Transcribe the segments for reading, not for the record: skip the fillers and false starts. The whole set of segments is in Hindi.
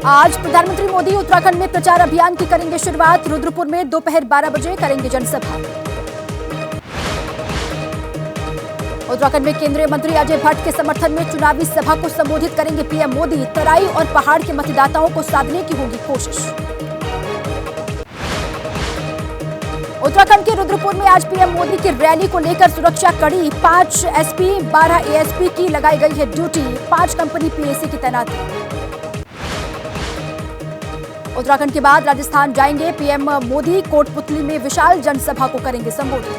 आज प्रधानमंत्री मोदी उत्तराखंड में प्रचार अभियान की करेंगे शुरुआत। रुद्रपुर में दोपहर 12 बजे करेंगे जनसभा। उत्तराखंड में केंद्रीय मंत्री अजय भट्ट के समर्थन में चुनावी सभा को संबोधित करेंगे पीएम मोदी। तराई और पहाड़ के मतदाताओं को साधने की होगी कोशिश। उत्तराखंड के रुद्रपुर में आज पीएम मोदी की रैली को लेकर सुरक्षा कड़ी। 5 एसपी 12 एएसपी की लगाई गई है ड्यूटी। 5 कंपनी पीएसी की तैनाती। उत्तराखंड के बाद राजस्थान जाएंगे पीएम मोदी। कोटपुतली में विशाल जनसभा को करेंगे संबोधित।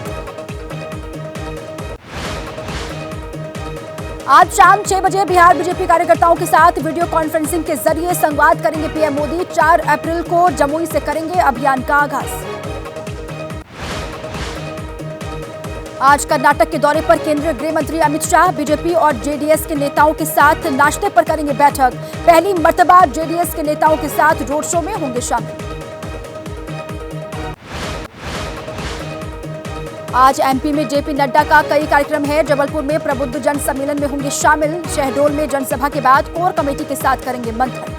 आज शाम 6 बजे बिहार बीजेपी कार्यकर्ताओं के साथ वीडियो कॉन्फ्रेंसिंग के जरिए संवाद करेंगे पीएम मोदी। 4 अप्रैल को जमुई से करेंगे अभियान का आगाज। आज कर्नाटक के दौरे पर केंद्रीय गृह मंत्री अमित शाह बीजेपी और जेडीएस के नेताओं के साथ नाश्ते पर करेंगे बैठक। पहली मर्तबा जेडीएस के नेताओं के साथ रोड शो में होंगे शामिल। आज एमपी में जेपी नड्डा का कई कार्यक्रम है। जबलपुर में प्रबुद्ध जन सम्मेलन में होंगे शामिल। शहडोल में जनसभा के बाद कोर कमेटी के साथ करेंगे मंथन।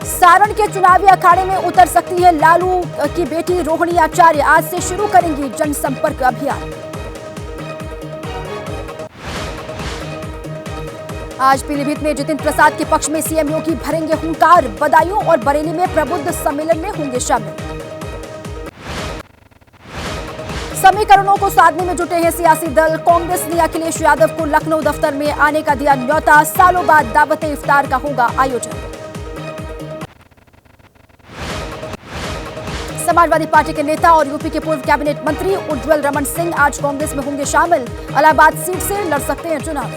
सारण के चुनावी अखाड़े में उतर सकती है लालू की बेटी रोहिणी आचार्य। आज से शुरू करेंगी जनसंपर्क अभियान। आज पीलीभीत में जितेंद्र प्रसाद के पक्ष में सीएम योगी भरेंगे हुंकार। बदायूं और बरेली में प्रबुद्ध सम्मेलन में होंगे शामिल। समीकरणों को साधने में जुटे हैं सियासी दल। कांग्रेस ने अखिलेश यादव को लखनऊ दफ्तर में आने का दिया न्योता। सालों बाद दावत इफ्तार का होगा आयोजन। समाजवादी पार्टी के नेता और यूपी के पूर्व कैबिनेट मंत्री उज्जवल रमन सिंह आज कांग्रेस में होंगे शामिल। इलाहाबाद सीट से लड़ सकते हैं चुनाव।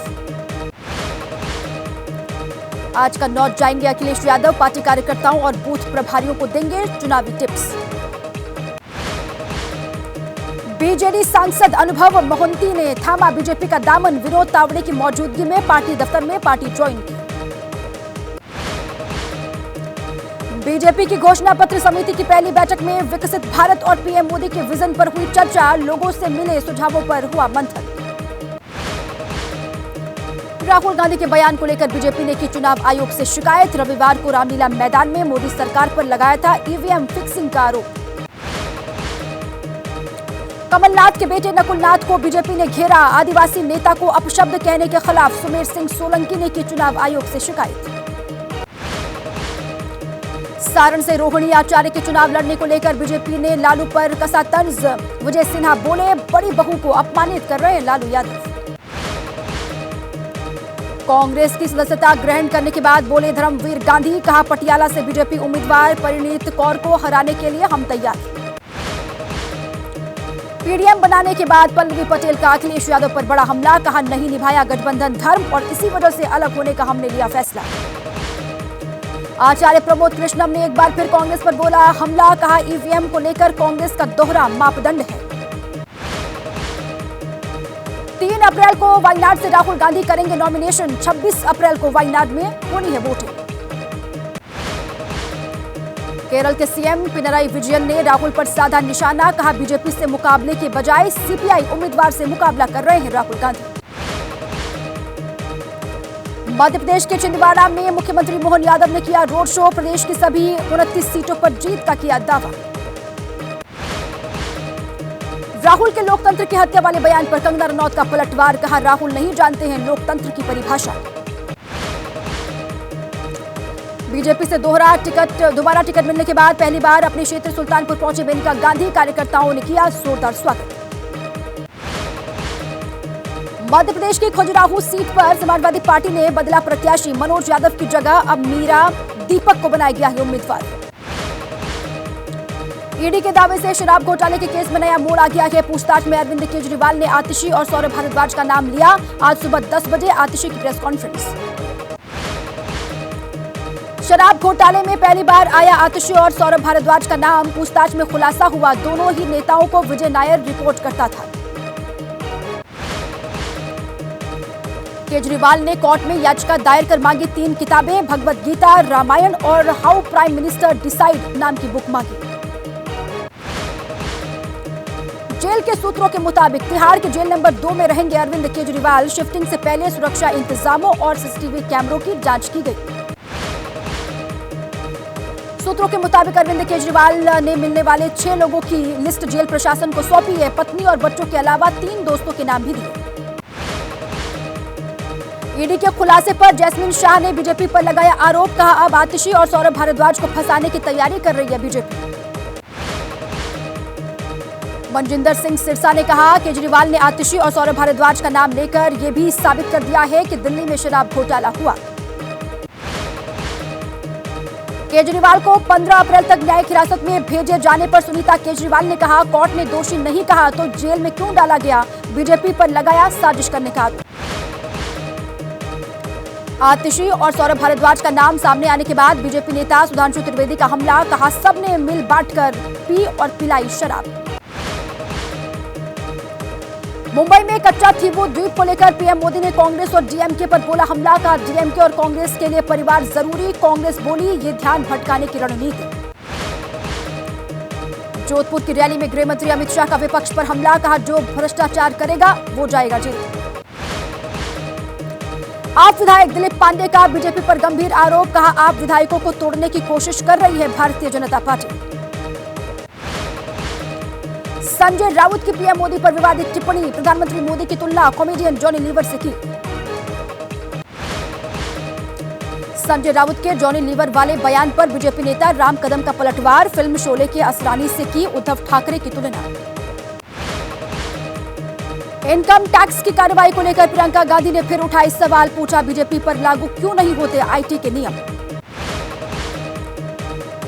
आज कन्नौज जाएंगे अखिलेश यादव। पार्टी कार्यकर्ताओं और बूथ प्रभारियों को देंगे चुनावी टिप्स। बीजेडी सांसद अनुभव मोहंती ने थामा बीजेपी का दामन। विनोद तावड़े की मौजूदगी में पार्टी दफ्तर में पार्टी ज्वाइन की। बीजेपी की घोषणा पत्र समिति की पहली बैठक में विकसित भारत और पीएम मोदी के विजन पर हुई चर्चा। लोगों से मिले सुझावों पर हुआ मंथन। राहुल गांधी के बयान को लेकर बीजेपी ने की चुनाव आयोग से शिकायत। रविवार को रामलीला मैदान में मोदी सरकार पर लगाया था ईवीएम फिक्सिंग का आरोप। कमलनाथ के बेटे नकुलनाथ को बीजेपी ने घेरा। आदिवासी नेता को अपशब्द कहने के खिलाफ सुमेर सिंह सोलंकी ने की चुनाव आयोग से शिकायत। सारण से रोहिणी आचार्य के चुनाव लड़ने को लेकर बीजेपी ने लालू पर कसा तंज। विजय सिन्हा बोले बड़ी बहू को अपमानित कर रहे हैं लालू यादव। कांग्रेस की सदस्यता ग्रहण करने के बाद बोले धर्मवीर गांधी। कहा पटियाला से बीजेपी उम्मीदवार परिणीत कौर को हराने के लिए हम तैयार। पीडीएम बनाने के बाद पल्लवी पटेल का अखिलेश यादव पर बड़ा हमला। कहा नहीं निभाया गठबंधन धर्म और इसी वजह से अलग होने का हमने लिया फैसला। आचार्य प्रमोद कृष्णम ने एक बार फिर कांग्रेस पर बोला हमला। कहा ईवीएम को लेकर कांग्रेस का दोहरा मापदंड है। 3 अप्रैल को वायनाड से राहुल गांधी करेंगे नॉमिनेशन। 26 अप्रैल को वायनाड में होनी है वोटिंग। केरल के सीएम पिनराई विजयन ने राहुल पर साधा निशाना। कहा बीजेपी से मुकाबले के बजाय सीपीआई उम्मीदवार से मुकाबला कर रहे हैं राहुल गांधी। मध्य प्रदेश के छिंदवाड़ा में मुख्यमंत्री मोहन यादव ने किया रोड शो। प्रदेश की सभी 29 सीटों पर जीत का किया दावा। राहुल के लोकतंत्र की हत्या वाले बयान पर कंगना रनौत का पलटवार। कहा राहुल नहीं जानते हैं लोकतंत्र की परिभाषा। बीजेपी से दोबारा टिकट मिलने के बाद पहली बार अपने क्षेत्र सुल्तानपुर पहुंचे मेनका गांधी। कार्यकर्ताओं ने किया जोरदार स्वागत। मध्य प्रदेश की खजुराहो सीट पर समाजवादी पार्टी ने बदला प्रत्याशी। मनोज यादव की जगह अब मीरा दीपक को बनाया गया है उम्मीदवार। ईडी के दावे से शराब घोटाले के केस में नया मोड़ आ गया है। पूछताछ में अरविंद केजरीवाल ने आतिशी और सौरभ भारद्वाज का नाम लिया। आज सुबह 10 बजे आतिशी की प्रेस कॉन्फ्रेंस। शराब घोटाले में पहली बार आया आतिशी और सौरभ भारद्वाज का नाम। पूछताछ में खुलासा हुआ दोनों ही नेताओं को विजय नायर रिपोर्ट करता था। केजरीवाल ने कोर्ट में याचिका दायर कर मांगी 3 किताबें। भगवत गीता, रामायण और हाउ प्राइम मिनिस्टर डिसाइड नाम की बुक मांगी। जेल के सूत्रों के मुताबिक तिहाड़ के जेल नंबर 2 में रहेंगे अरविंद केजरीवाल। शिफ्टिंग से पहले सुरक्षा इंतजामों और सीसीटीवी कैमरों की जांच की गई। सूत्रों के मुताबिक अरविंद केजरीवाल ने मिलने वाले 6 लोगों की लिस्ट जेल प्रशासन को सौंपी है। पत्नी और बच्चों के अलावा 3 दोस्तों के नाम भी दिए। ईडी के खुलासे पर जैस्मिन शाह ने बीजेपी पर लगाया आरोप, कहा अब आतिशी और सौरभ भारद्वाज को फंसाने की तैयारी कर रही है बीजेपी। मनजिंदर सिंह सिरसा ने कहा केजरीवाल ने आतिशी और सौरभ भारद्वाज का नाम लेकर यह भी साबित कर दिया है कि दिल्ली में शराब घोटाला हुआ। केजरीवाल को 15 अप्रैल तक न्यायिक हिरासत में भेजे जाने पर सुनीता केजरीवाल ने कहा कोर्ट ने दोषी नहीं कहा तो जेल में क्यों डाला गया, बीजेपी पर लगाया साजिश करने का आरोप। आतिशी और सौरभ भारद्वाज का नाम सामने आने के बाद बीजेपी नेता सुधांशु त्रिवेदी का हमला, कहा सबने मिल बांटकर पी और पिलाई शराब। मुंबई में कच्चा थीवू द्वीप को लेकर पीएम मोदी ने कांग्रेस और डीएमके पर बोला हमला, कहा डीएमके और कांग्रेस के लिए परिवार जरूरी, कांग्रेस बोली ये ध्यान भटकाने की रणनीति। जोधपुर की रैली में गृह मंत्री अमित शाह का विपक्ष पर हमला, कहा जो भ्रष्टाचार करेगा वो जाएगा जेल। आप विधायक दिलीप पांडे का बीजेपी पर गंभीर आरोप, कहा आप विधायकों को तोड़ने की कोशिश कर रही है भारतीय जनता पार्टी। संजय राउत की पीएम मोदी पर विवादित टिप्पणी, प्रधानमंत्री मोदी की तुलना कॉमेडियन जॉनी लीवर से की। संजय राउत के जॉनी लीवर वाले बयान पर बीजेपी नेता राम कदम का पलटवार, फिल्म शोले के असरानी से की उद्धव ठाकरे की तुलना। इनकम टैक्स की कार्रवाई को लेकर प्रियंका गांधी ने फिर उठाए सवाल, पूछा बीजेपी पर लागू क्यों नहीं होते आईटी के नियम।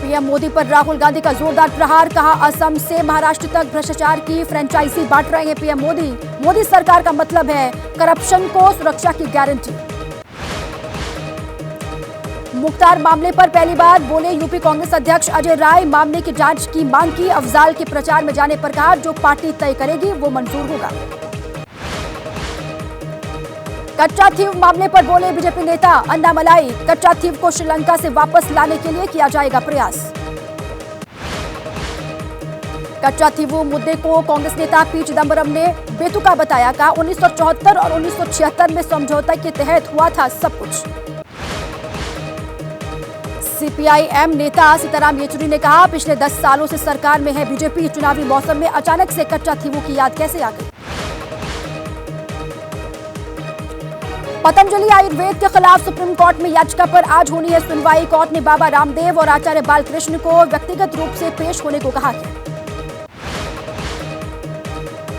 पीएम मोदी पर राहुल गांधी का जोरदार प्रहार, कहा असम से महाराष्ट्र तक भ्रष्टाचार की फ्रेंचाइजी बांट रहे हैं पीएम मोदी, मोदी सरकार का मतलब है करप्शन को सुरक्षा की गारंटी। मुख्तार मामले पर पहली बार बोले यूपी कांग्रेस अध्यक्ष अजय राय, मामले की जांच की मांग की, अफजाल के प्रचार में जाने पर कहा जो पार्टी तय करेगी वो मंजूर होगा। कच्चा थीव मामले पर बोले बीजेपी नेता अन्नामलाई, कच्चा थीव को श्रीलंका से वापस लाने के लिए किया जाएगा प्रयास। कच्चा थीव मुद्दे को कांग्रेस नेता पी चिदंबरम ने बेतुका बताया, कहा 1974 और 1976 में समझौता के तहत हुआ था सब कुछ। सीपीआईएम नेता सीताराम येचुरी ने कहा पिछले 10 सालों से सरकार में है बीजेपी, चुनावी मौसम में अचानक से कच्चा थीव की याद कैसे आ गई। पतंजलि आयुर्वेद के खिलाफ सुप्रीम कोर्ट में याचिका पर आज होनी है सुनवाई, कोर्ट ने बाबा रामदेव और आचार्य बालकृष्ण को व्यक्तिगत रूप से पेश होने को कहा है।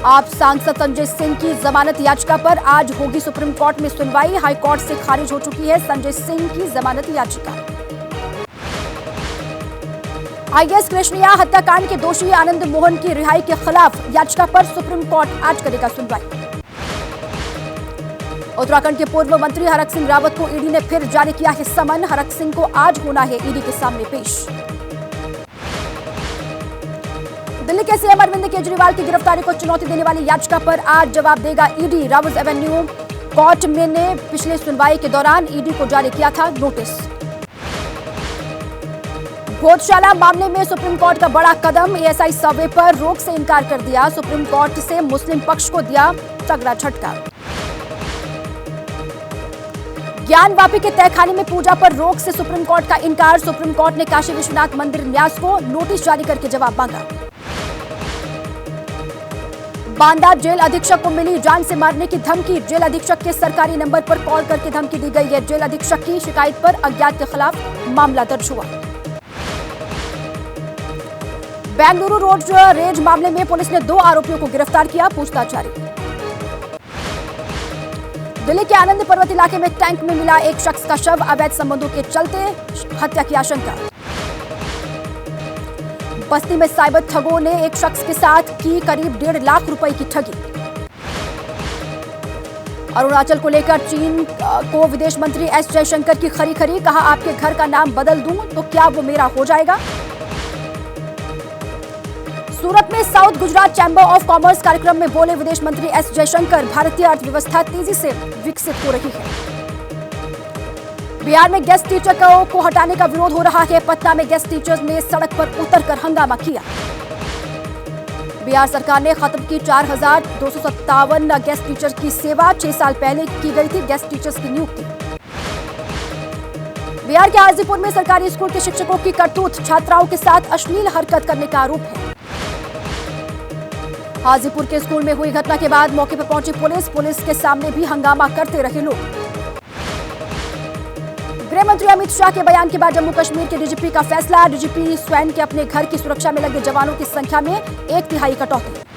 आप सांसद संजय सिंह की जमानत याचिका पर आज होगी सुप्रीम कोर्ट में सुनवाई, हाई कोर्ट से खारिज हो चुकी है संजय सिंह की जमानत याचिका। आईएएस कृष्णिया हत्याकांड के दोषी आनंद मोहन की रिहाई के खिलाफ याचिका पर सुप्रीम कोर्ट आज करेगा सुनवाई। उत्तराखंड के पूर्व मंत्री हरक सिंह रावत को ईडी ने फिर जारी किया है समन, हरक सिंह को आज होना है ईडी के सामने पेश। दिल्ली के सीएम अरविंद केजरीवाल की गिरफ्तारी को चुनौती देने वाली याचिका पर आज जवाब देगा ईडी। रावत एवेन्यू कोर्ट में ने पिछले सुनवाई के दौरान ईडी को जारी किया था नोटिस। भोजशाला मामले में सुप्रीम कोर्ट का बड़ा कदम, एएसआई सर्वे पर रोक से इनकार कर दिया, सुप्रीम कोर्ट से मुस्लिम पक्ष को दिया तगड़ा झटका। ज्ञानवापी के तहखाने में पूजा पर रोक से सुप्रीम कोर्ट का इनकार, सुप्रीम कोर्ट ने काशी विश्वनाथ मंदिर न्यास को नोटिस जारी करके जवाब मांगा। बांदा जेल अधीक्षक को मिली जान से मारने की धमकी, जेल अधीक्षक के सरकारी नंबर पर कॉल करके धमकी दी गई है। जेल अधीक्षक की शिकायत पर अज्ञात के खिलाफ मामला दर्ज हुआ। बेंगलुरु रोड रेज मामले में पुलिस ने 2 आरोपियों को गिरफ्तार किया, पूछताछ जारी। दिल्ली के आनंद पर्वत इलाके में टैंक में मिला एक शख्स का शव, अवैध संबंधों के चलते हत्या की आशंका। बस्ती में साइबर ठगों ने एक शख्स के साथ की करीब 1.5 लाख रुपए की ठगी। अरुणाचल को लेकर चीन को विदेश मंत्री एस जयशंकर की खरी, कहा आपके घर का नाम बदल दूं तो क्या वो मेरा हो जाएगा। सूरत में south Gujarat chamber of commerce कार्यक्रम में बोले विदेश मंत्री एस जयशंकर, भारतीय अर्थव्यवस्था तेजी से विकसित हो रही है। बिहार में गेस्ट टीचर को हटाने का विरोध हो रहा है, पटना में गेस्ट टीचर्स ने सड़क पर उतरकर हंगामा किया। बिहार सरकार ने खत्म की 4,257 गेस्ट टीचर की सेवा, 6 साल पहले की गई थी गेस्ट टीचर्स की नियुक्ति। बिहार के हाजीपुर में सरकारी स्कूल के शिक्षकों की करतूत, छात्राओं के साथ अश्लील हरकत करने का आरोप है। हाजीपुर के स्कूल में हुई घटना के बाद मौके पर पहुंची पुलिस के सामने भी हंगामा करते रहे लोग। गृह मंत्री अमित शाह के बयान के बाद जम्मू कश्मीर के डीजीपी का फैसला, डीजीपी स्वयं के अपने घर की सुरक्षा में लगे जवानों की संख्या में 1/3 कटौती।